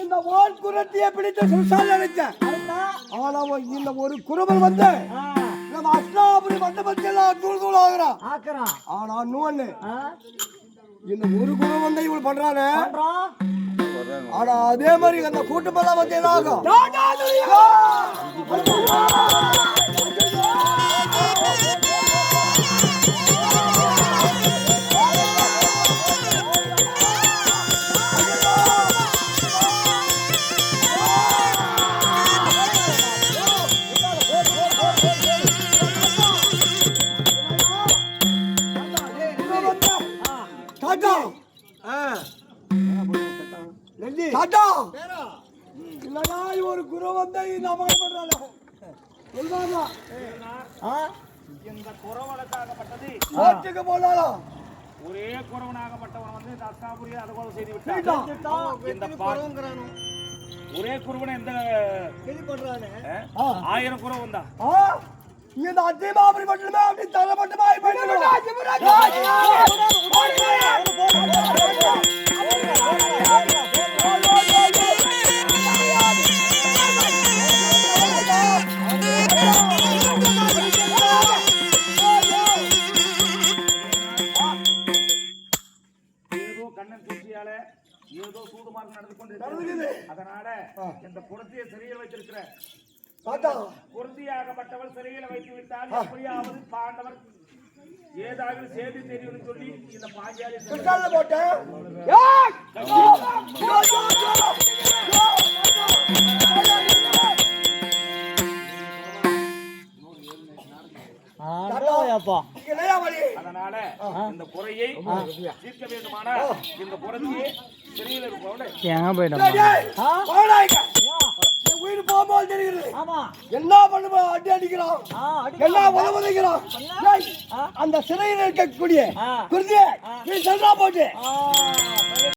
இந்த ஓர் குரத்தியை பிடித்த சுசால் நினைச்சேன். ஆனா இந்த ஒரு குரவல் வந்து நம்ம அஷ்டாபுரி மண்டபத்தில் தூள் தூள் ஆகுறான். ஆனா இன்னொன்னு இந்த ஒரு குரம் வந்து இவள் பண்றானே. ஆனா அதே மாதிரி அந்த கூட்டமெல்லாம் வந்து என்ன ஆகும்? ஒரு குரு வந்து ஒரே குறவனாகப்பட்டவன் வந்து அஸ்தாபுரியை அதுபோல செய்து விட்டான். ஒரே குருவனை எந்த 1000 குறவன் தான் இந்த அத்தியமாபுரி மட்டுமே அப்படி தரப்பட்டுமாய் ஏதோ சூடுமாறு நடந்து கொண்டிருக்கிறது. அதனால இந்த குருதியை சிறையில் வைத்திருக்கிற குருதியாகப்பட்டவள் சிறையில் வைத்து விட்டால் எப்படியாவது பாண்டவர் ஏதாவது செய்தி தெரியும் சொல்லி இந்த பாஞ்சாலி அதனால இந்த குறையை தீர்க்க வேண்டுமானால் இந்த குறையை சிறையில் உயிர் போகும்போது தெரியுது. என்ன பண்ணுவ? அடி அடிக்கிறான், எல்லாம் உதவுகிறான். அந்த சிறையில் இருக்கக்கூடிய குருதியை நீ சென்றா போட்டு